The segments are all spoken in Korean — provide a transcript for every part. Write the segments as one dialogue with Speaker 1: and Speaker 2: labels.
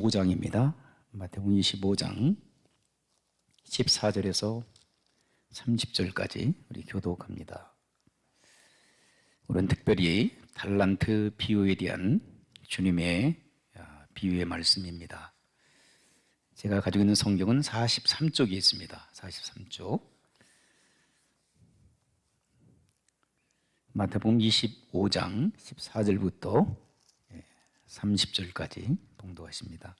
Speaker 1: 5장입니다. 마태복음 25장 14절에서 30절까지 우리 교독합니다. 오늘은 특별히 달란트 비유에 대한 주님의 비유의 말씀입니다. 제가 가지고 있는 성경은 43쪽에 있습니다. 43쪽. 마태복음 25장 14절부터 30절까지 봉독하십니다.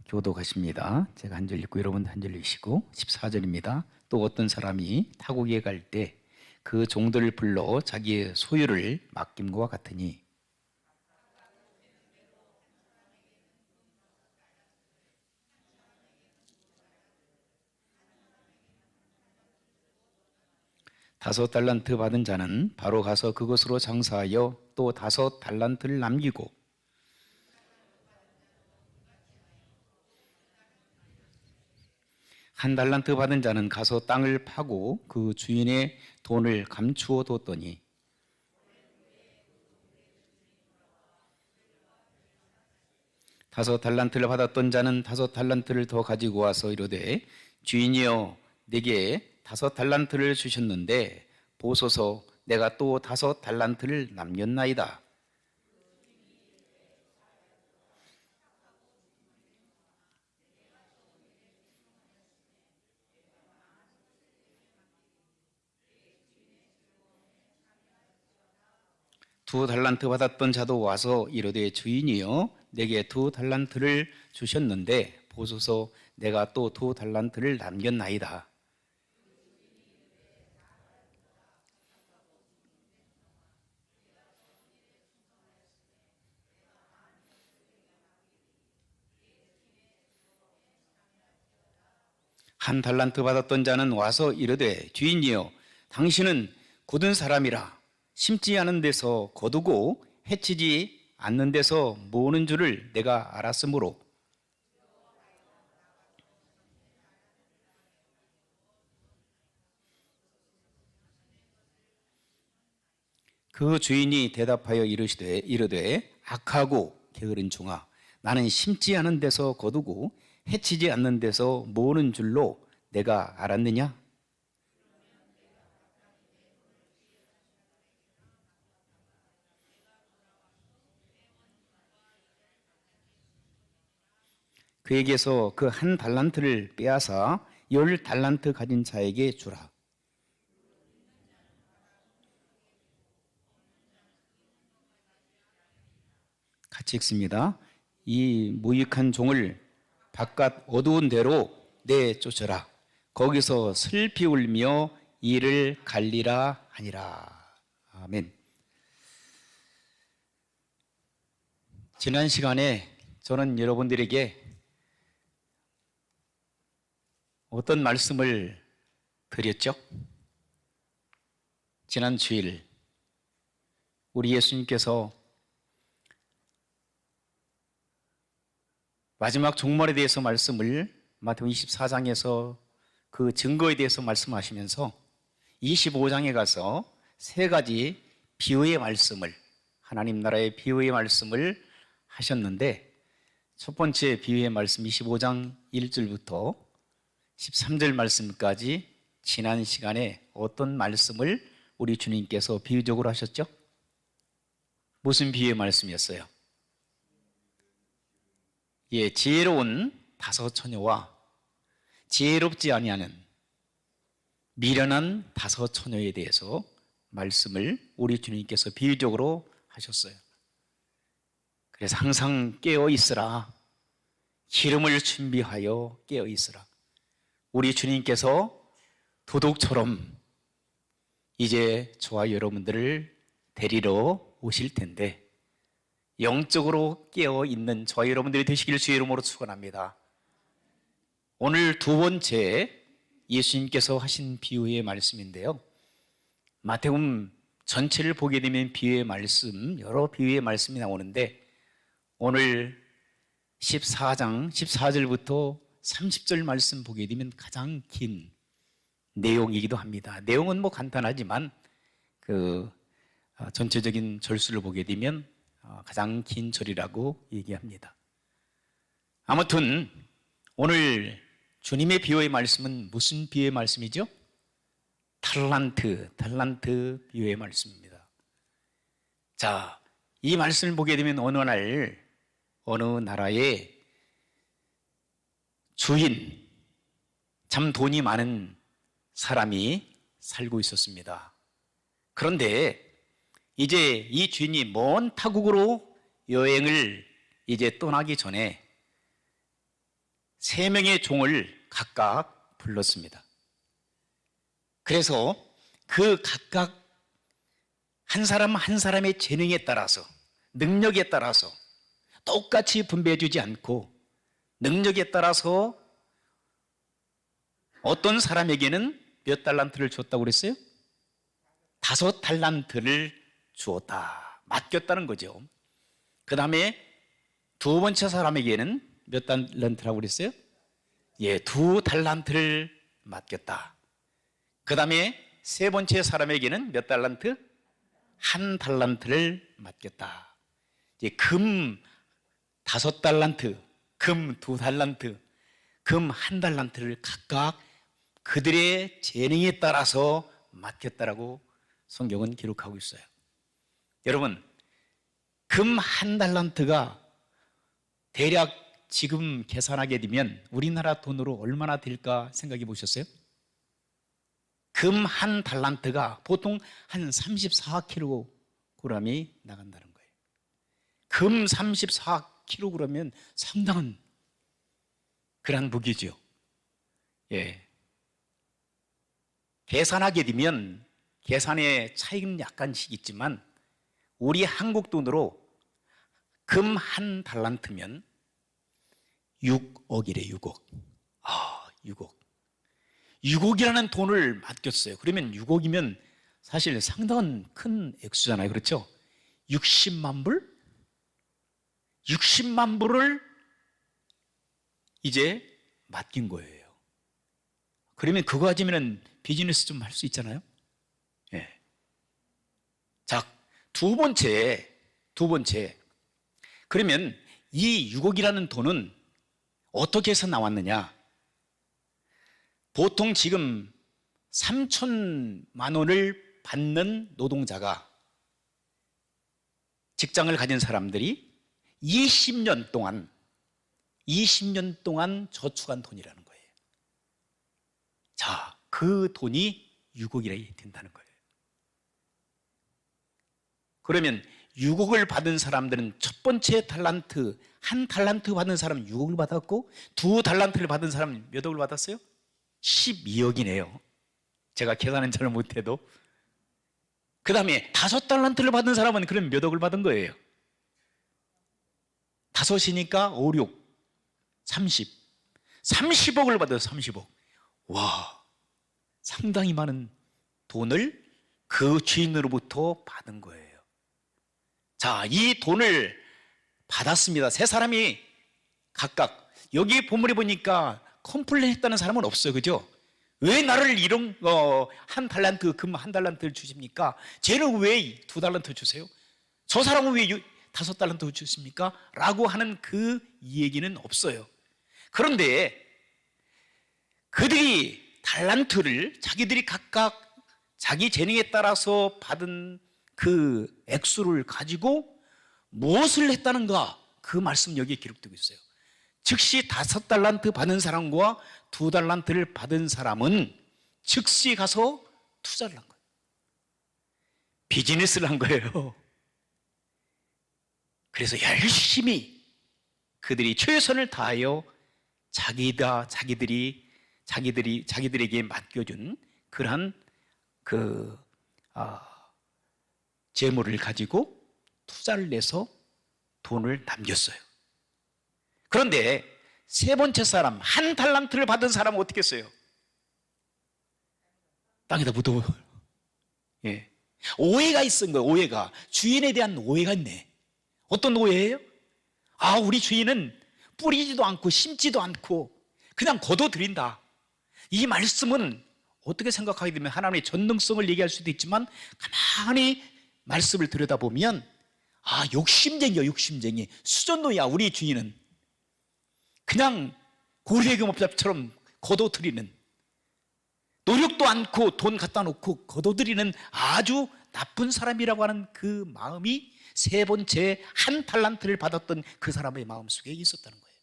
Speaker 1: 교독하십니다. 제가 한 절 읽고 여러분 한 절 읽으시고 14절입니다. 또 어떤 사람이 타국에 갈 때 그 종들을 불러 자기의 소유를 맡김과 같으니 다섯 달란트 받은 자는 바로 가서 그것으로 장사하여 또 다섯 달란트를 남기고 한 달란트 받은 자는 가서 땅을 파고 그 주인의 돈을 감추어 뒀더니 다섯 달란트를 받았던 자는 다섯 달란트를 더 가지고 와서 이르되 주인이여 내게 다섯 달란트를 주셨는데 보소서 내가 또 다섯 달란트를 남겼나이다. 두 달란트 받았던 자도 와서 이르되 주인이여 내게 두 달란트를 주셨는데 보소서 내가 또 두 달란트를 남겼나이다. 한 달란트 받았던 자는 와서 이르되 주인이여 당신은 굳은 사람이라 심지 않은 데서 거두고 해치지 않는 데서 모으는 줄을 내가 알았으므로 그 주인이 대답하여 이르되 악하고 게으른 종아 나는 심지 않은 데서 거두고 해치지 않는 데서 모으는 줄로 내가 알았느냐? 그에게서 그 한 달란트를 빼앗아 10달란트 가진 자에게 주라. 같이 읽습니다. 이 무익한 종을 바깥 어두운 데로 내쫓으라. 거기서 슬피 울며 이를 갈리라 하니라. 아멘. 지난 시간에 저는 여러분들에게 어떤 말씀을 드렸죠? 지난 주일 우리 예수님께서 마지막 종말에 대해서 말씀을 마태복음 24장에서 그 증거에 대해서 말씀하시면서 25장에 가서 세 가지 비유의 말씀을 하나님 나라의 비유의 말씀을 하셨는데 첫 번째 비유의 말씀 25장 1절부터 13절 말씀까지 지난 시간에 어떤 말씀을 우리 주님께서 비유적으로 하셨죠? 무슨 비유의 말씀이었어요? 지혜로운 다섯 처녀와 지혜롭지 아니하는 미련한 다섯 처녀에 대해서 말씀을 우리 주님께서 비유적으로 하셨어요. 그래서 항상 깨어 있으라. 기름을 준비하여 깨어 있으라. 우리 주님께서 도둑처럼 이제 저와 여러분들을 데리러 오실 텐데 영적으로 깨어있는 저와 여러분들이 되시길 주의 이름으로 축원합니다. 오늘 두 번째 예수님께서 하신 비유의 말씀인데요. 마태복음 전체를 보게 되면 비유의 말씀, 여러 비유의 말씀이 나오는데 오늘 14장 14절부터 30절 말씀 보게 되면 가장 긴 내용이기도 합니다. 내용은 간단하지만 전체적인 절수를 보게 되면 가장 긴 절이라고 얘기합니다. 아무튼 오늘 주님의 비유의 말씀은 무슨 비유의 말씀이죠? 달란트 비유의 말씀입니다. 자, 이 말씀을 보게 되면 어느 날 어느 나라에 주인, 참 돈이 많은 사람이 살고 있었습니다. 그런데 이제 이 주인이 먼 타국으로 여행을 이제 떠나기 전에 3명의 종을 각각 불렀습니다. 그래서 그 각각 한 사람 한 사람의 재능에 따라서, 능력에 따라서 똑같이 분배해 주지 않고 능력에 따라서 어떤 사람에게는 몇 달란트를 줬다고 그랬어요? 5달란트를 주었다. 맡겼다는 거죠. 그 다음에 두 번째 사람에게는 몇 달란트라고 그랬어요? 2달란트를 맡겼다. 그 다음에 세 번째 사람에게는 몇 달란트? 1달란트를 맡겼다. 이제 금 5달란트, 금 2달란트, 금 1달란트를 각각 그들의 재능에 따라서 맡겼다라고 성경은 기록하고 있어요. 여러분, 금 1달란트가 대략 지금 계산하게 되면 우리나라 돈으로 얼마나 될까 생각해 보셨어요? 금 1달란트가 보통 한 34kg이 나간다는 거예요. 금 34kg면 상당한 그런 무기죠. 예. 계산하게 되면 계산의 차이는 약간씩 있지만 우리 한국 돈으로 금 1달란트면 6억이래, 6억. 6억. 6억이라는 돈을 맡겼어요. 그러면 6억이면 사실 상당한 큰 액수잖아요. 그렇죠? 60만 불? 60만 불을 이제 맡긴 거예요. 그러면 그거 가지면 비즈니스 좀 할 수 있잖아요. 예. 자, 두 번째. 그러면 이 6억이라는 돈은 어떻게 해서 나왔느냐? 보통 지금 3천만 원을 받는 노동자가, 직장을 가진 사람들이 20년 동안 저축한 돈이라는 거예요. 자, 그 돈이 6억이라 된다는 거예요. 그러면 6억을 받은 사람들은 첫 번째 달란트, 1달란트 받은 사람은 6억을 받았고 2달란트를 받은 사람은 몇 억을 받았어요? 12억이네요. 제가 계산은 잘 못해도. 그 다음에 5달란트를 받은 사람은 그럼 몇 억을 받은 거예요? 5이니까 5, 6, 30. 30억을 받아요, 30억. 와, 상당히 많은 돈을 그 주인으로부터 받은 거예요. 자, 이 돈을 받았습니다. 세 사람이 각각. 여기 본문에 보니까 컴플레인 했다는 사람은 없어요. 그죠? 왜 나를 이런 1달란트, 금 1달란트를 주십니까? 쟤는 왜 2달란트 주세요? 저 사람은 왜 5달란트 주십니까? 라고 하는 그 얘기는 없어요. 그런데 그들이 달란트를 자기들이 각각 자기 재능에 따라서 받은 그 액수를 가지고 무엇을 했다는가? 그 말씀 여기에 기록되고 있어요. 즉시 5달란트 받은 사람과 2달란트를 받은 사람은 즉시 가서 투자를 한 거예요. 비즈니스를 한 거예요. 그래서 열심히 그들이 최선을 다하여 자기들에게 맡겨준 그러한 재물을 가지고 투자를 내서 돈을 남겼어요. 그런데 세 번째 사람, 1달란트를 받은 사람은 어떻게 했어요? 땅에다 묻어요. 예. 오해가 있은 거예요. 오해가. 주인에 대한 오해가 있네. 어떤 오해예요? 우리 주인은 뿌리지도 않고 심지도 않고 그냥 거둬들인다. 이 말씀은 어떻게 생각하게 되면 하나님의 전능성을 얘기할 수도 있지만 가만히 말씀을 들여다보면
Speaker 2: 아, 욕심쟁이야, 욕심쟁이. 수전노야. 우리 주인은 그냥 고리대금업자처럼 거둬들이는, 노력도 않고 돈 갖다 놓고 거둬들이는 아주 나쁜 사람이라고 하는 그 마음이 세 번째 한 달란트를 받았던 그 사람의 마음속에 있었다는 거예요.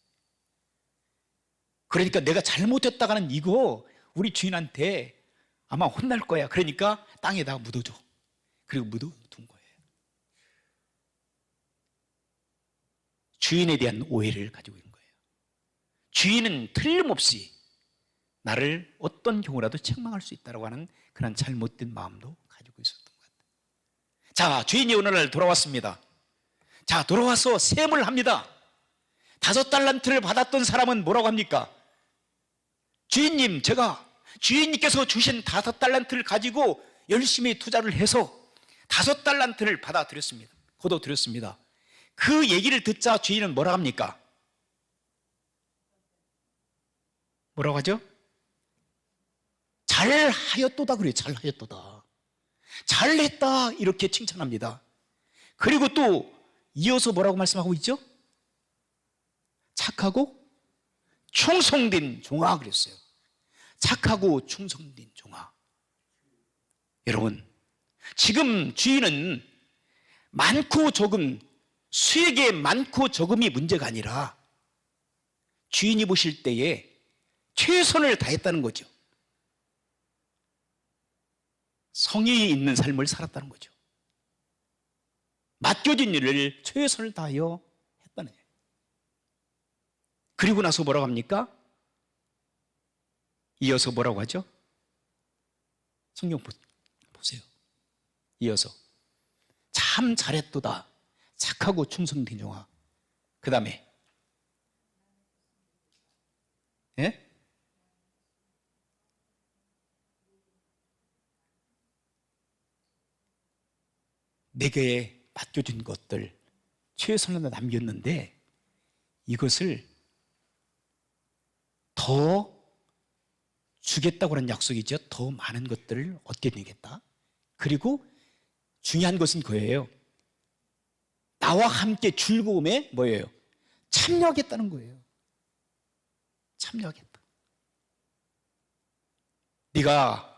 Speaker 2: 그러니까 내가 잘못했다가는 이거 우리 주인한테 아마 혼날 거야. 그러니까 땅에다가 묻어줘. 그리고 묻어둔 거예요. 주인에 대한 오해를 가지고 있는 거예요. 주인은 틀림없이 나를 어떤 경우라도 책망할 수 있다고 하는 그런 잘못된 마음도 가지고 있었던 것 같아요. 자, 주인이 어느 날 돌아왔습니다. 자, 돌아와서 셈을 합니다. 5달란트를 받았던 사람은 뭐라고 합니까? 주인님, 제가 주인님께서 주신 5달란트를 가지고 열심히 투자를 해서 5달란트를 받아들였습니다. 거둬들였습니다. 그 얘기를 듣자 주인은 뭐라고 합니까? 뭐라고 하죠? 잘하였도다 그래요. 잘하였도다. 잘했다 이렇게 칭찬합니다. 그리고 또 이어서 뭐라고 말씀하고 있죠? 착하고 충성된 종아 그랬어요. 착하고 충성된 종아. 여러분, 지금 주인은 많고 적음, 수익의 많고 적음이 문제가 아니라 주인이 보실 때에 최선을 다했다는 거죠. 성의 있는 삶을 살았다는 거죠. 맡겨진 일을 최선을 다하여 했다는 거예요. 그리고 나서 뭐라고 합니까? 이어서 뭐라고 하죠? 성경 보세요. 이어서 참 잘했도다. 착하고 충성된 종아. 그 다음에 예? 내게 맡겨준 것들 최선을 남겼는데 이것을 더 주겠다고 하는 약속이죠. 더 많은 것들을 얻게 되겠다. 그리고 중요한 것은 그거예요. 나와 함께 즐거움에 뭐예요? 참여하겠다는 거예요. 참여하겠다. 네가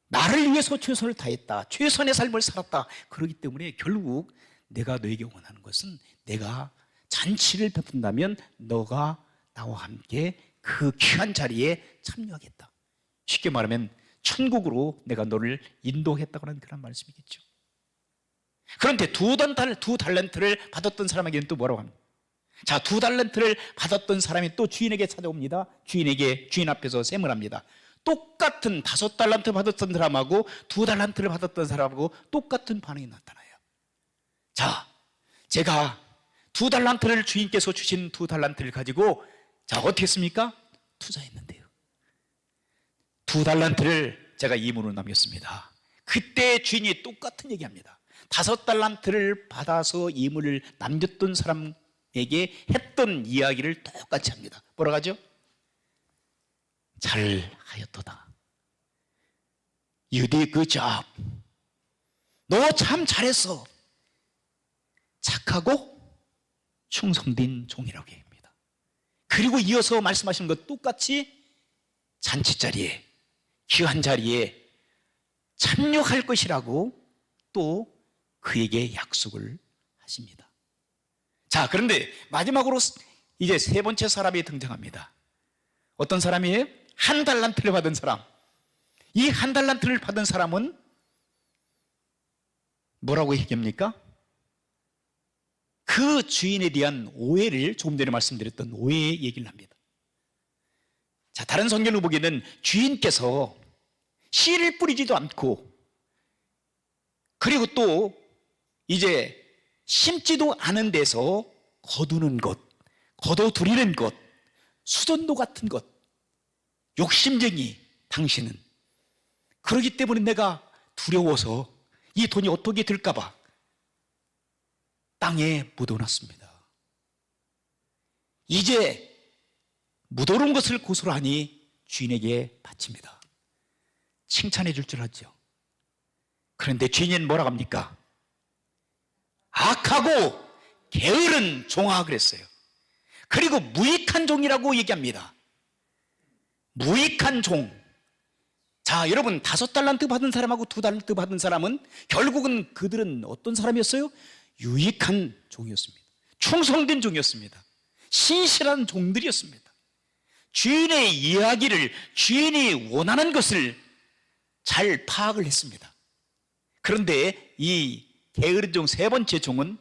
Speaker 2: 나를 위해서 최선을 다했다. 최선의 삶을 살았다. 그렇기 때문에 결국 내가 너에게 원하는 것은 내가 잔치를 베푼다면 너가 나와 함께 그 귀한 자리에 참여하겠다. 쉽게 말하면 천국으로 내가 너를 인도하겠다고 하는 그런 말씀이겠죠. 그런데 두 달란트를 받았던 사람에게는 또 뭐라고 합니까? 자, 2달란트를 받았던 사람이 또 주인에게 찾아옵니다. 주인 앞에서 셈을 합니다. 똑같은 5달란트 받았던 사람하고 2달란트를 받았던 사람하고 똑같은 반응이 나타나요. 자, 제가 2달란트를 주인께서 주신 2달란트를 가지고 자, 어떻게 했습니까? 투자했는데요. 2달란트를 제가 이문으로 남겼습니다. 그때 주인이 똑같은 얘기합니다. 5달란트를 받아서 이문을 남겼던 사람에게 했던 이야기를 똑같이 합니다. 뭐라고 하죠? 잘하였도다. You did good job. 너 참 잘했어. 착하고 충성된 종이라고 얘기합니다. 그리고 이어서 말씀하시는 것 똑같이 잔치 자리에, 귀한 자리에 참여할 것이라고 또 그에게 약속을 하십니다. 자, 그런데 마지막으로 이제 세 번째 사람이 등장합니다. 어떤 사람이에요? 1달란트를 받은 사람. 이 1달란트를 받은 사람은 뭐라고 얘기합니까? 그 주인에 대한 오해를 조금 전에 말씀드렸던 오해의 얘기를 합니다. 자, 다른 성경을 보기에는 주인께서 씨를 뿌리지도 않고 그리고 또 이제 심지도 않은 데서 거두는 것, 거둬들이는 것, 수전도 같은 것, 욕심쟁이 당신은 그러기 때문에 내가 두려워서 이 돈이 어떻게 될까 봐 땅에 묻어놨습니다. 이제 묻어놓은 것을 고스란히 주인에게 바칩니다. 칭찬해 줄 줄 알았죠. 그런데 주인은 뭐라고 합니까? 악하고 게으른 종아 그랬어요. 그리고 무익한 종이라고 얘기합니다. 무익한 종. 자, 여러분 5달란트 받은 사람하고 2달란트 받은 사람은 결국은 그들은 어떤 사람이었어요? 유익한 종이었습니다. 충성된 종이었습니다. 신실한 종들이었습니다. 주인의 이야기를, 주인이 원하는 것을 잘 파악을 했습니다. 그런데 이 게으른 종 3번째 종은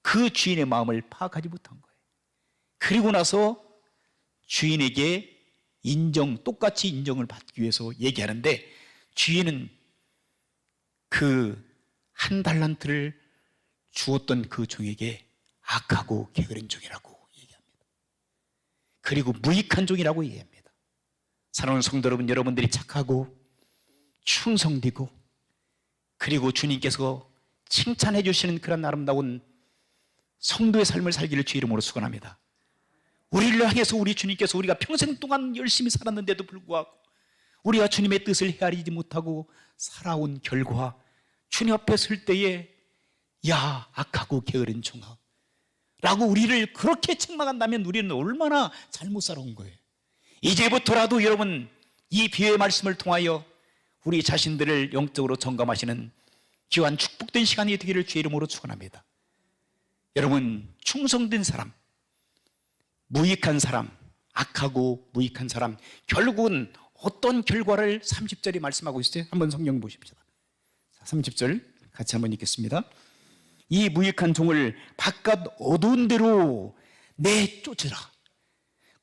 Speaker 2: 그 주인의 마음을 파악하지 못한 거예요. 그리고 나서 주인에게 똑같이 인정을 받기 위해서 얘기하는데, 주인은 그 1달란트를 주었던 그 종에게 악하고 게으른 종이라고 얘기합니다. 그리고 무익한 종이라고 얘기합니다. 사랑하는 성도 여러분, 여러분들이 착하고 충성되고 그리고 주님께서 칭찬해 주시는 그런 아름다운 성도의 삶을 살기를 주 이름으로 축원합니다. 우리를 향해서 우리 주님께서 우리가 평생 동안 열심히 살았는데도 불구하고 우리가 주님의 뜻을 헤아리지 못하고 살아온 결과, 주님 앞에 설 때에 야 악하고 게으른 종아 라고 우리를 그렇게 책망한다면 우리는 얼마나 잘못 살아온 거예요. 이제부터라도 여러분, 이 비유의 말씀을 통하여 우리 자신들을 영적으로 점검하시는 귀한 축복된 시간이 되기를 주 이름으로 축원합니다. 여러분, 충성된 사람, 무익한 사람, 악하고 무익한 사람, 결국은 어떤 결과를 30절이 말씀하고 있어요? 한번 성경 보십시다. 30절 같이 한번 읽겠습니다. 이 무익한 종을 바깥 어두운 데로 내쫓으라.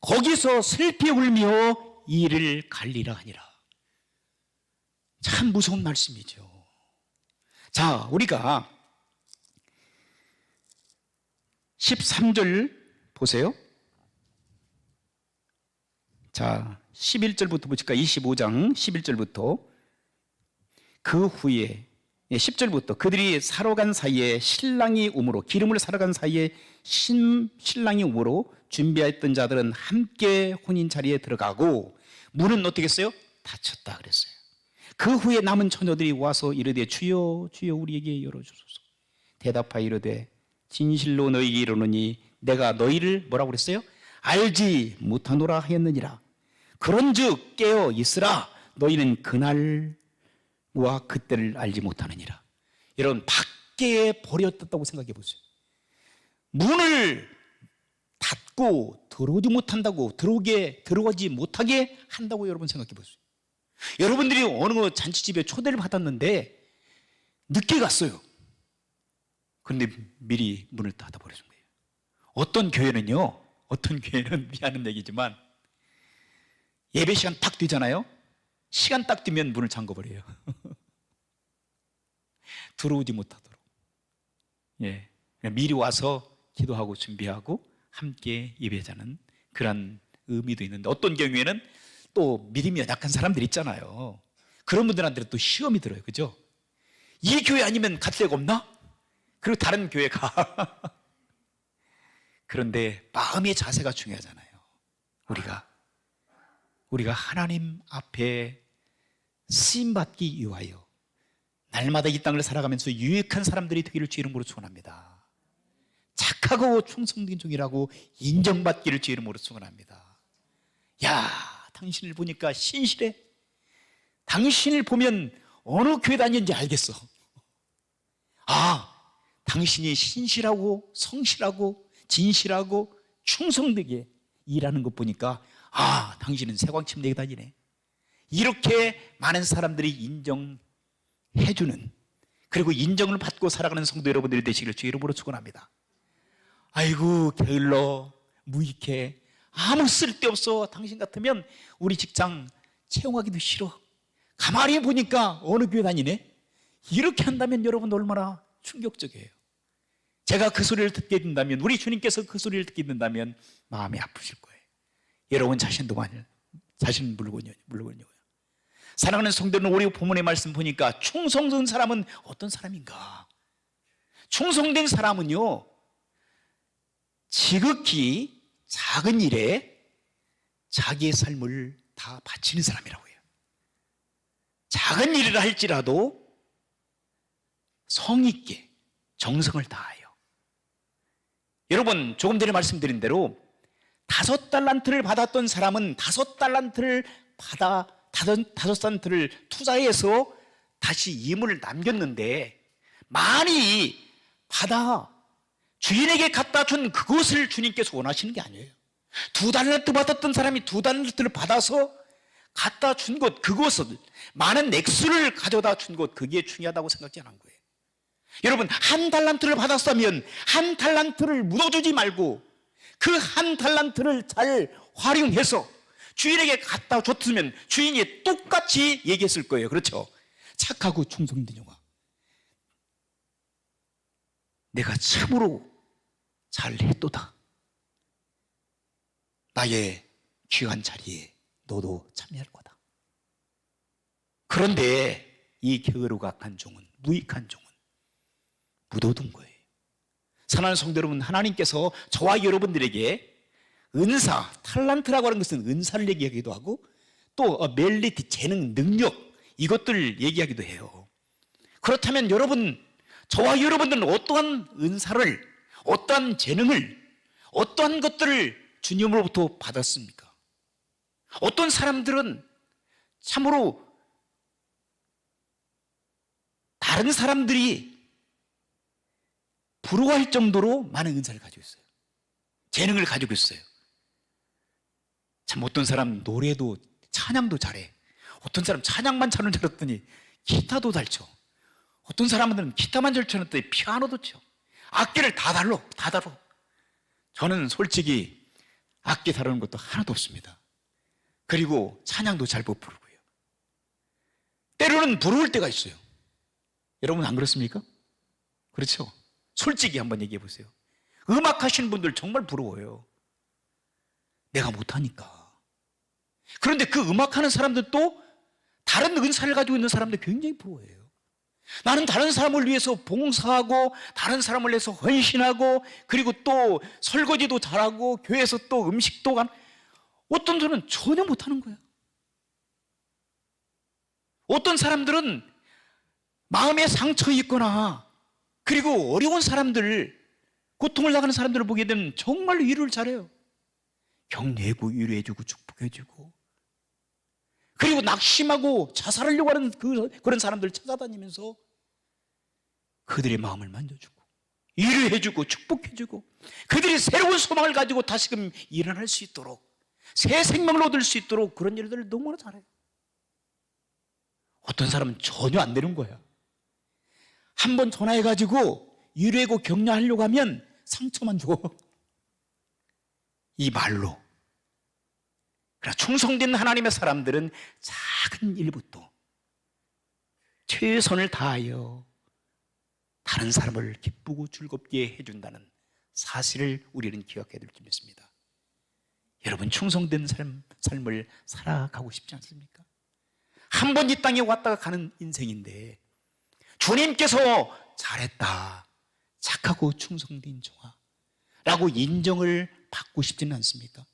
Speaker 2: 거기서 슬피 울며 이를 갈리라 하니라. 참 무서운 말씀이죠. 자, 우리가 13절 보세요. 자, 11절부터 보실까? 25장 11절부터. 그 후에 10절부터 그들이 사러 간 사이에 신랑이 오므로, 기름을 사러 간 사이에 신랑이 오므로 준비했던 자들은 함께 혼인 자리에 들어가고 문은 어떻게 했어요? 닫혔다 그랬어요. 그 후에 남은 처녀들이 와서 이르되 주여 주여 우리에게 열어주소서. 대답하여 이르되 진실로 너희에게 이르노니 내가 너희를 뭐라고 그랬어요? 알지 못하노라 하였느니라. 그런즉 깨어 있으라. 너희는 그날과 그때를 알지 못하느니라. 여러분, 밖에 버렸다고 생각해 보세요. 문을 닫고 들어오지 못한다고, 들어오지 못하게 한다고 여러분 생각해 보세요. 여러분들이 어느 잔치집에 초대를 받았는데 늦게 갔어요. 그런데 미리 문을 닫아버려준 거예요. 어떤 교회는 미안한 얘기지만 예배 시간 딱 되잖아요. 시간 딱 되면 문을 잠궈버려요. 들어오지 못하도록. 예, 미리 와서 기도하고 준비하고 함께 예배자는 그런 의미도 있는데, 어떤 경우에는 또 믿음이 약한 사람들 있잖아요. 그런 분들한테는 또 시험이 들어요. 그죠? 이 교회 아니면 갈 데가 없나? 그리고 다른 교회 가. 그런데 마음의 자세가 중요하잖아요. 우리가 하나님 앞에 쓰임받기 위하여 날마다 이 땅을 살아가면서 유익한 사람들이 되기를 주 이름으로 축원합니다. 착하고 충성된 종이라고 인정받기를 주 이름으로 축원합니다. 야, 당신을 보니까 신실해. 당신을 보면 어느 교회 다니는지 알겠어. 아, 당신이 신실하고 성실하고 진실하고 충성되게 일하는 것 보니까 아, 당신은 세광침대에 다니네. 이렇게 많은 사람들이 인정해주는, 그리고 인정을 받고 살아가는 성도 여러분들이 되시기를 주 이름으로 축원합니다. 아이고 게을러 무익해, 아무 쓸데없어, 당신 같으면 우리 직장 채용하기도 싫어, 가만히 보니까 어느 교회 다니네. 이렇게 한다면 여러분 얼마나 충격적이에요. 제가 그 소리를 듣게 된다면, 우리 주님께서 그 소리를 듣게 된다면 마음이 아프실 거예요. 여러분 자신도 물론이요. 사랑하는 성도는 우리 본문의 말씀 보니까 충성된 사람은 어떤 사람인가? 충성된 사람은요, 지극히 작은 일에 자기의 삶을 다 바치는 사람이라고 해요. 작은 일이라 할지라도 성의 있게, 정성을 다하여. 여러분, 조금 전에 말씀드린 대로 5달란트를 받았던 사람은 5달란트를 받아 5달란트를 투자해서 다시 이물을 남겼는데, 많이 받아 주인에게 갖다 준 그것을 주님께서 원하시는 게 아니에요. 2달란트 받았던 사람이 2달란트를 받아서 갖다 준 것, 그것을 많은 액수를 가져다 준 것, 그게 중요하다고 생각지 않은 거예요. 여러분, 1달란트를 받았다면 1달란트를 묻어주지 말고 그 1달란트를 잘 활용해서 주인에게 갖다 줬으면 주인이 똑같이 얘기했을 거예요. 그렇죠? 착하고 충성된 종아, 내가 참으로 잘했도다. 나의 귀한 자리에 너도 참여할 거다. 그런데 이 게으르고 악한 종은, 무익한 종은 묻어둔 거예요. 사랑하는 성도 여러분, 하나님께서 저와 여러분들에게 은사, 탈란트라고 하는 것은 은사를 얘기하기도 하고, 또 멜리티, 재능, 능력, 이것들을 얘기하기도 해요. 그렇다면 여러분, 저와 여러분들은 어떠한 은사를, 어떠한 재능을, 어떠한 것들을 주님으로부터 받았습니까? 어떤 사람들은 참으로 다른 사람들이 부러워할 정도로 많은 은사를 가지고 있어요. 재능을 가지고 있어요. 참, 어떤 사람 노래도, 찬양도 잘해. 어떤 사람 찬양만 잘하는 줄 알았더니 기타도 잘 쳐. 어떤 사람들은 기타만 잘 쳤더니 피아노도 쳐. 악기를 다 다뤄. 저는 솔직히 악기 다루는 것도 하나도 없습니다. 그리고 찬양도 잘 못 부르고요. 때로는 부러울 때가 있어요. 여러분, 안 그렇습니까? 그렇죠? 솔직히 한번 얘기해 보세요. 음악 하시는 분들 정말 부러워요. 내가 못하니까. 그런데 그 음악하는 사람들도 다른 은사를 가지고 있는 사람들 굉장히 부러워해요. 나는 다른 사람을 위해서 봉사하고, 다른 사람을 위해서 헌신하고, 그리고 또 설거지도 잘하고, 교회에서 또 음식도 어떤 분은 전혀 못하는 거예요. 어떤 사람들은 마음에 상처 있거나, 그리고 어려운 사람들, 고통을 당하는 사람들을 보게 되면 정말로 위로를 잘해요. 격려해주고 위로해주고 축복해주고, 그리고 낙심하고 자살하려고 하는 그런 사람들을 찾아다니면서 그들의 마음을 만져주고 위로해주고 축복해주고, 그들이 새로운 소망을 가지고 다시금 일어날 수 있도록, 새 생명을 얻을 수 있도록 그런 일들을 너무나 잘해요. 어떤 사람은 전혀 안 되는 거야. 한번 전화해가지고 위로하고 격려하려고 하면 상처만 줘. 이 말로. 그러나 충성된 하나님의 사람들은 작은 일부터 최선을 다하여 다른 사람을 기쁘고 즐겁게 해준다는 사실을 우리는 기억해야 될 줄 믿습니다. 여러분, 충성된 삶을 살아가고 싶지 않습니까? 한 번 이 땅에 왔다가 가는 인생인데 주님께서 잘했다, 착하고 충성된 종아 라고 인정을 받고 싶지는 않습니까?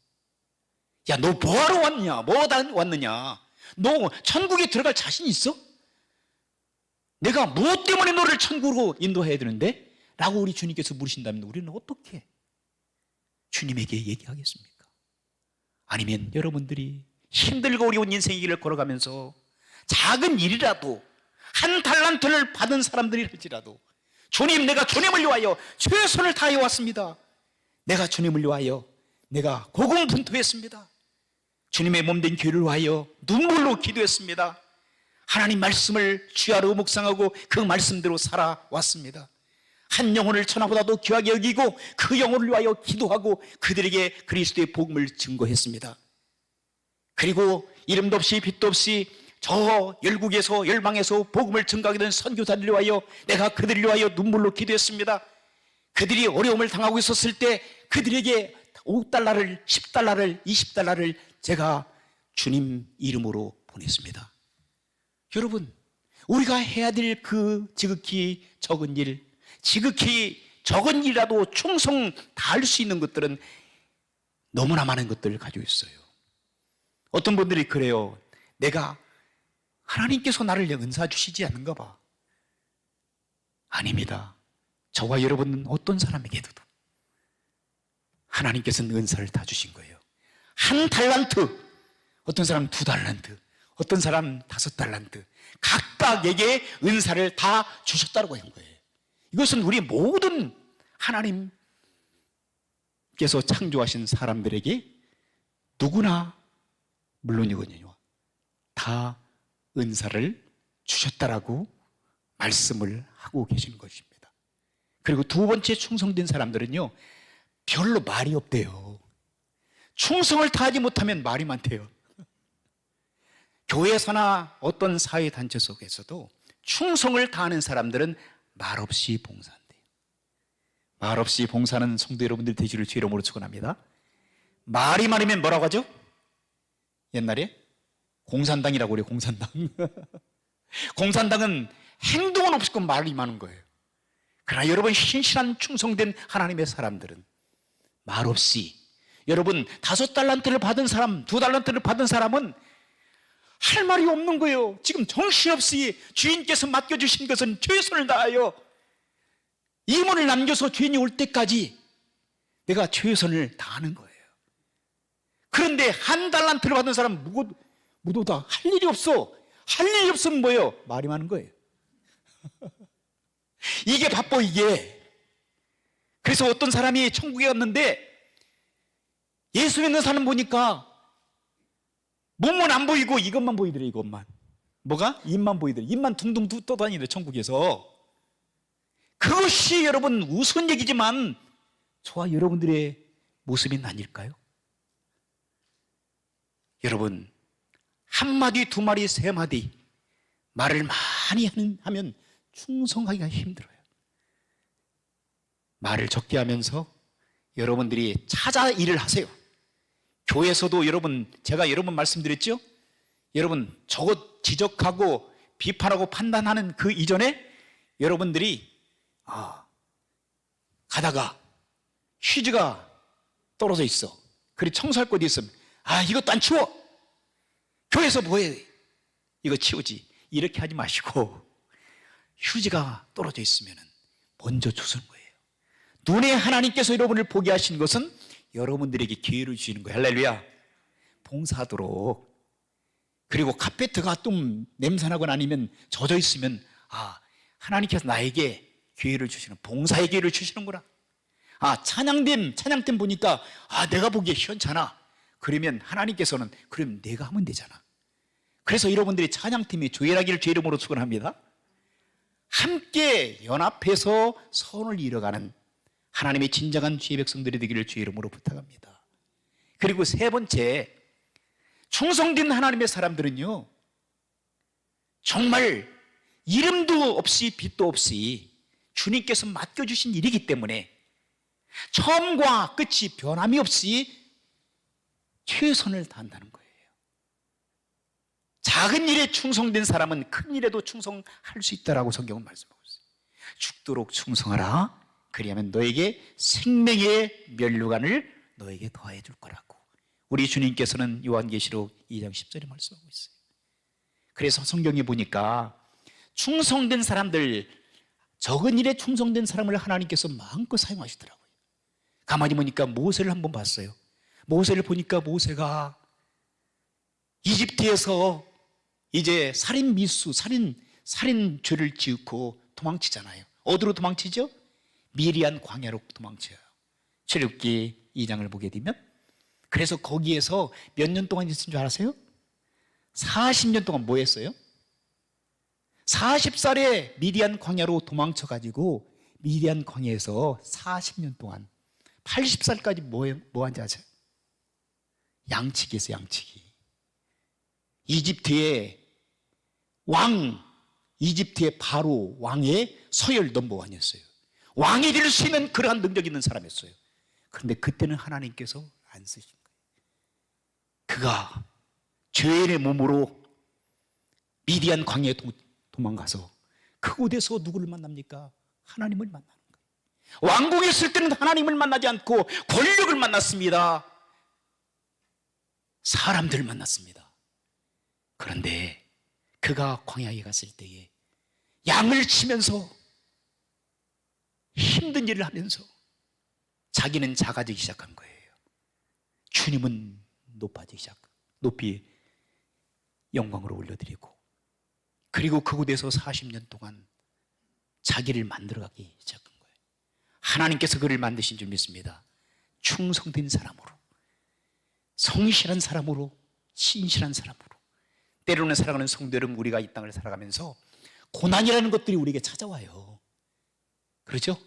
Speaker 2: 야, 너 뭐하러 왔냐? 왔느냐? 너 천국에 들어갈 자신 있어? 내가 무엇 때문에 너를 천국으로 인도해야 되는데? 라고 우리 주님께서 물으신다면 우리는 어떻게 주님에게 얘기하겠습니까? 아니면 여러분들이 힘들고 어려운 인생의 길을 걸어가면서 작은 일이라도, 1달란트를 받은 사람들이 할지라도, 주님, 내가 주님을 위하여 최선을 다해 왔습니다. 내가 주님을 위하여 내가 고군분투했습니다. 주님의 몸된 교회를 위하여 눈물로 기도했습니다. 하나님 말씀을 주야로 묵상하고 그 말씀대로 살아왔습니다. 한 영혼을 천하보다도 귀하게 여기고 그 영혼을 위하여 기도하고 그들에게 그리스도의 복음을 증거했습니다. 그리고 이름도 없이 빛도 없이 저 열국에서 열방에서 복음을 증거하게 된 선교사들을 위하여 내가 그들을 위하여 눈물로 기도했습니다. 그들이 어려움을 당하고 있었을 때 그들에게 5달러를, 10달러를, 20달러를 제가 주님 이름으로 보냈습니다. 여러분, 우리가 해야 될 그 지극히 적은 일, 지극히 적은 일이라도 충성 다할 수 있는 것들은 너무나 많은 것들을 가지고 있어요. 어떤 분들이 그래요. 내가 하나님께서 나를 은사 주시지 않는가 봐. 아닙니다. 저와 여러분은 어떤 사람에게도 하나님께서는 은사를 다 주신 거예요. 한 달란트, 어떤 사람 두 달란트, 어떤 사람 다섯 달란트, 각각에게 은사를 다 주셨다고 한 거예요. 이것은 우리 모든 하나님께서 창조하신 사람들에게 누구나 물론이거든요, 다 은사를 주셨다라고 말씀을 하고 계시는 것입니다. 그리고 두 번째 충성된 사람들은요, 별로 말이 없대요. 충성을 다하지 못하면 말이 많대요. 교회에서나 어떤 사회단체 속에서도 충성을 다하는 사람들은 말없이 봉사한대요. 말없이 봉사하는 성도 여러분들 되시기를 주의 이름으로 축원합니다. 말이 많으면 뭐라고 하죠? 옛날에 공산당이라고 그래요. 공산당. 공산당은 행동은 없고 말이 많은 거예요. 그러나 여러분, 신실한 충성된 하나님의 사람들은 말없이, 여러분 5달란트를 받은 사람, 2달란트를 받은 사람은 할 말이 없는 거예요. 지금 정신없이 주인께서 맡겨주신 것은 최선을 다하여 임원을 남겨서 주인이 올 때까지 내가 최선을 다하는 거예요. 그런데 1달란트를 받은 사람 무도다. 할 일이 없어. 할 일이 없으면 뭐예요? 말이 많은 거예요. 이게 바빠, 이게. 그래서 어떤 사람이 천국에 갔는데 예수 믿는 사람 보니까 몸은 안 보이고 이것만 보이더래. 이것만. 뭐가? 입만 보이더래. 입만 둥둥 떠다니더래, 천국에서. 그것이 여러분 우스운 얘기지만 저와 여러분들의 모습이 아닐까요? 여러분, 한마디, 두마디, 세마디 말을 많이 하면 충성하기가 힘들어요. 말을 적게 하면서 여러분들이 찾아 일을 하세요. 교회에서도 여러분, 제가 여러 번 말씀드렸죠? 여러분, 저것 지적하고 비판하고 판단하는 그 이전에 여러분들이 가다가 휴지가 떨어져 있어. 그리고 청소할 곳이 있으면 이것도 안 치워. 교회에서 뭐해? 이거 치우지. 이렇게 하지 마시고 휴지가 떨어져 있으면 먼저 주는 거예요. 눈에 하나님께서 여러분을 보게 하신 것은 여러분들에게 기회를 주시는 거예요. 할렐루야. 봉사하도록. 그리고 카페트가 좀 냄새나거나 아니면 젖어 있으면 하나님께서 나에게 기회를 주시는, 봉사의 기회를 주시는구나. 찬양팀 보니까 내가 보기에 시원찮아. 그러면 하나님께서는 그럼 내가 하면 되잖아. 그래서 여러분들이 찬양팀이 조연하기를 주 이름으로 축원합니다. 함께 연합해서 선을 이뤄가는 하나님의 진정한 주의 백성들이 되기를 주 이름으로 부탁합니다. 그리고 세 번째, 충성된 하나님의 사람들은요, 정말 이름도 없이 빛도 없이 주님께서 맡겨주신 일이기 때문에 처음과 끝이 변함이 없이 최선을 다한다는 거예요. 작은 일에 충성된 사람은 큰 일에도 충성할 수 있다라고 성경은 말씀하고 있어요. 죽도록 충성하라. 그리하면 너에게 생명의 면류관을 너에게 더해 줄 거라고 우리 주님께서는 요한계시록 2장 10절에 말씀하고 있어요. 그래서 성경에 보니까 충성된 사람들, 적은 일에 충성된 사람을 하나님께서 마음껏 사용하시더라고요. 가만히 보니까 모세를 한번 봤어요. 모세를 보니까 모세가 이집트에서 이제 살인 죄를 지었고 도망치잖아요. 어디로 도망치죠? 미리안 광야로 도망쳐요. 출애굽기 2장을 보게 되면. 그래서 거기에서 몇 년 동안 있은 줄 아세요? 40년 동안 뭐 했어요? 40살에 미디안 광야로 도망쳐가지고 미디안 광야에서 40년 동안 80살까지 뭐 한지 아세요? 양치기 했어요. 양치기. 이집트의 바로 왕의 서열 넘버원이었어요. 왕이 될 수 있는 그러한 능력 있는 사람이었어요. 그런데 그때는 하나님께서 안 쓰신 거예요. 그가 죄인의 몸으로 미디안 광야에 도망가서 그곳에서 누구를 만납니까? 하나님을 만나는 거예요. 왕궁에 있을 때는 하나님을 만나지 않고 권력을 만났습니다. 사람들을 만났습니다. 그런데 그가 광야에 갔을 때에 양을 치면서 힘든 일을 하면서 자기는 작아지기 시작한 거예요. 주님은 높이 영광으로 올려드리고, 그리고 그곳에서 40년 동안 자기를 만들어가기 시작한 거예요. 하나님께서 그를 만드신 줄 믿습니다. 충성된 사람으로, 성실한 사람으로, 신실한 사람으로. 때로는 살아가는 성도 여러분, 우리가 이 땅을 살아가면서 고난이라는 것들이 우리에게 찾아와요. 그렇죠?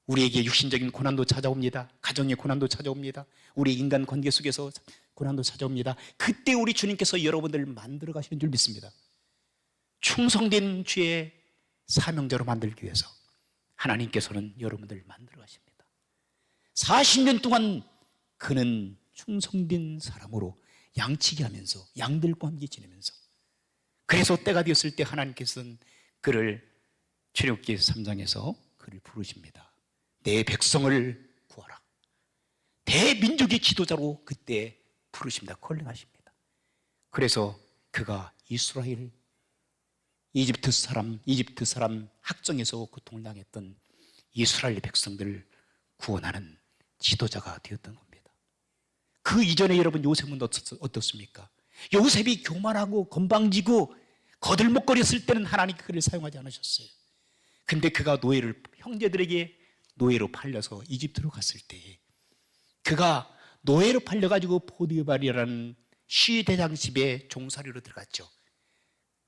Speaker 2: 우리에게 육신적인 고난도 찾아옵니다. 가정의 고난도 찾아옵니다. 우리 인간 관계 속에서 고난도 찾아옵니다. 그때 우리 주님께서 여러분들을 만들어 가시는 줄 믿습니다. 충성된 주의 사명자로 만들기 위해서 하나님께서는 여러분들을 만들어 가십니다. 40년 동안 그는 충성된 사람으로 양치기 하면서 양들과 함께 지내면서, 그래서 때가 되었을 때 하나님께서는 그를 출애굽기 3장에서 그를 부르십니다. 내 백성을 구하라. 대민족의 지도자로 그때 부르십니다. 콜링하십니다. 그래서 그가 이집트 사람 학정에서 고통을 당했던 이스라엘 백성들을 구원하는 지도자가 되었던 겁니다. 그 이전에 여러분 요셉은 어떻습니까? 요셉이 교만하고 건방지고 거들먹거렸을 때는 하나님 그를 사용하지 않으셨어요. 근데 그가 형제들에게 노예로 팔려서 이집트로 갔을 때, 그가 노예로 팔려가지고 보디발이라는 시대장집에 종살이로 들어갔죠.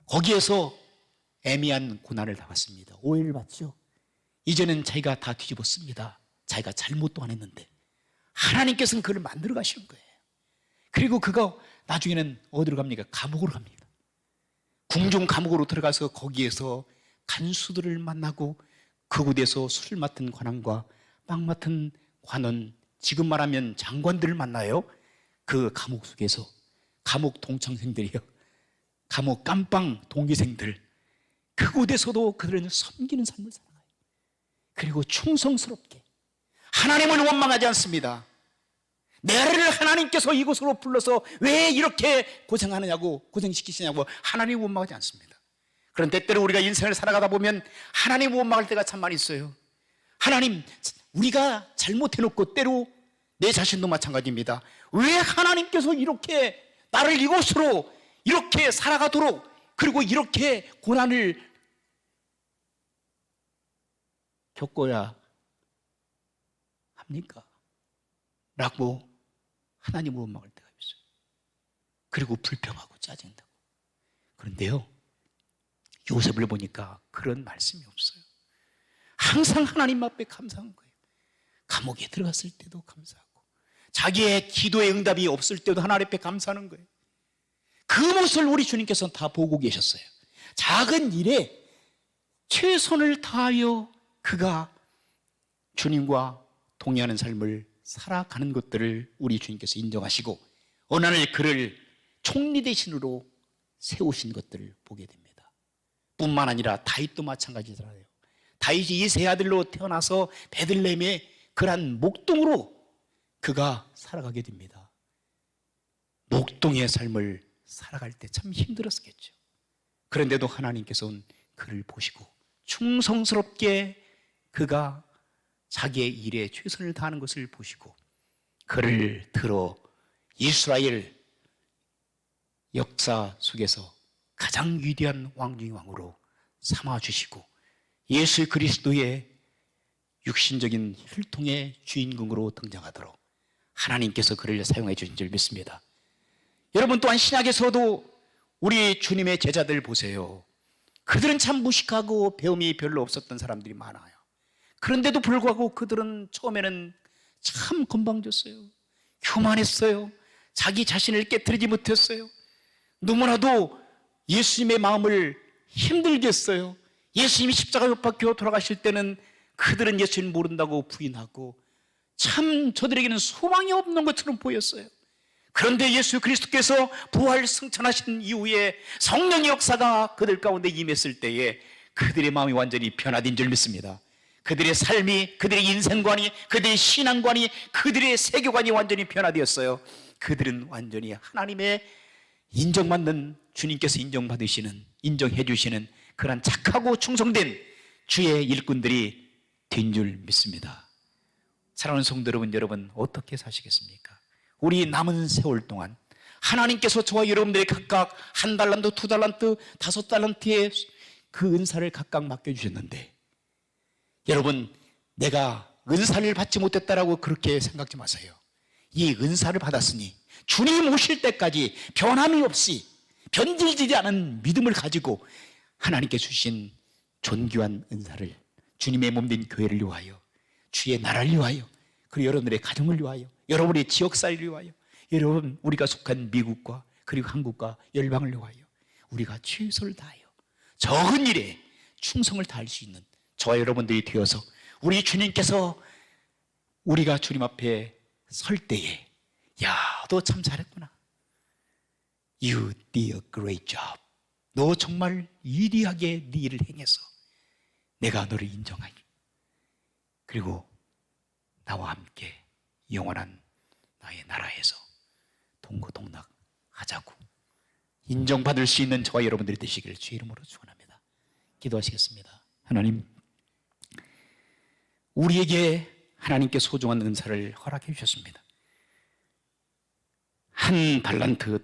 Speaker 2: 거기에서 애매한 고난을 당했습니다. 오해를 받죠. 이제는 자기가 다 뒤집었습니다. 자기가 잘못도 안 했는데 하나님께서는 그를 만들어 가시는 거예요. 그리고 그가 나중에는 어디로 갑니까? 감옥으로 갑니다. 궁중 감옥으로 들어가서 거기에서 간수들을 만나고, 그곳에서 술 맡은 관원과 빵 맡은 관원, 지금 말하면 장관들을 만나요. 그 감옥 속에서 감옥 동창생들이요, 감옥 깜빵 동기생들, 그곳에서도 그들은 섬기는 삶을 살아가요. 그리고 충성스럽게 하나님을 원망하지 않습니다. 나를 하나님께서 이곳으로 불러서 왜 이렇게 고생시키시냐고 하나님 원망하지 않습니다. 그런데 때때로 우리가 인생을 살아가다 보면 하나님 원망할 때가 참 많이 있어요. 하나님, 우리가 잘못해놓고, 때로 내 자신도 마찬가지입니다. 왜 하나님께서 이렇게 나를 이곳으로 이렇게 살아가도록, 그리고 이렇게 고난을 겪어야 합니까? 라고 하나님을 원망할 때가 있어요. 그리고 불평하고 짜증나고. 그런데요, 요셉을 보니까 그런 말씀이 없어요. 항상 하나님 앞에 감사한 거예요. 감옥에 들어갔을 때도 감사하고, 자기의 기도의 응답이 없을 때도 하나님 앞에 감사하는 거예요. 그 모습을 우리 주님께서는 다 보고 계셨어요. 작은 일에 최선을 다하여 그가 주님과 동의하는 삶을 살아가는 것들을 우리 주님께서 인정하시고, 어느 날 그를 총리 대신으로 세우신 것들을 보게 됩니다. 뿐만 아니라 다윗도 마찬가지잖아요. 다윗이 이 세 아들로 태어나서 베들레헴의 그런 목동으로 그가 살아가게 됩니다. 목동의 삶을 살아갈 때 참 힘들었겠죠. 그런데도 하나님께서는 그를 보시고 충성스럽게 그가 자기의 일에 최선을 다하는 것을 보시고, 그를 들어 이스라엘 역사 속에서 가장 위대한 왕 중의 왕으로 삼아주시고, 예수 그리스도의 육신적인 혈통의 주인공으로 등장하도록 하나님께서 그를 사용해 주신 줄 믿습니다. 여러분, 또한 신약에서도 우리 주님의 제자들 보세요. 그들은 참 무식하고 배움이 별로 없었던 사람들이 많아요. 그런데도 불구하고 그들은 처음에는 참 건방졌어요. 교만했어요. 자기 자신을 깨트리지 못했어요. 너무나도 예수님의 마음을 힘들게 했어요. 예수님이 십자가 못 박혀 돌아가실 때는 그들은 예수님을 모른다고 부인하고, 참 저들에게는 소망이 없는 것처럼 보였어요. 그런데 예수 그리스도께서 부활 승천하신 이후에 성령의 역사가 그들 가운데 임했을 때에 그들의 마음이 완전히 변화된 줄 믿습니다. 그들의 삶이, 그들의 인생관이, 그들의 신앙관이, 그들의 세계관이 완전히 변화되었어요. 그들은 완전히 하나님의 인정받는, 주님께서 인정해 주시는 그런 착하고 충성된 주의 일꾼들이 된 줄 믿습니다. 사랑하는 성도 여러분 어떻게 사시겠습니까? 우리 남은 세월 동안 하나님께서 저와 여러분들이 각각 1달란트, 2달란트, 5달란트의 그 은사를 각각 맡겨주셨는데, 여러분, 내가 은사를 받지 못했다라고 그렇게 생각지 마세요. 이 은사를 받았으니 주님 오실 때까지 변함이 없이 변질되지 않은 믿음을 가지고 하나님께 주신 존귀한 은사를 주님의 몸된 교회를 위하여, 주의 나라를 위하여, 그리고 여러분들의 가정을 위하여, 여러분의 지역사회를 위하여, 여러분 우리가 속한 미국과 그리고 한국과 열방을 위하여 우리가 최선을 다하여 적은 일에 충성을 다할 수 있는 저와 여러분들이 되어서 우리 주님께서 우리가 주님 앞에 설 때에, 야, 너 참 잘했구나, You did a great job, 너 정말 위대하게 네 일을 행해서 내가 너를 인정하니, 그리고 나와 함께 영원한 나의 나라에서 동고동락하자고 인정받을 수 있는 저와 여러분들이 되시기를 주의 이름으로 축원합니다. 기도하시겠습니다. 하나님, 우리에게 하나님께 소중한 은사를 허락해 주셨습니다. 1달란트 또는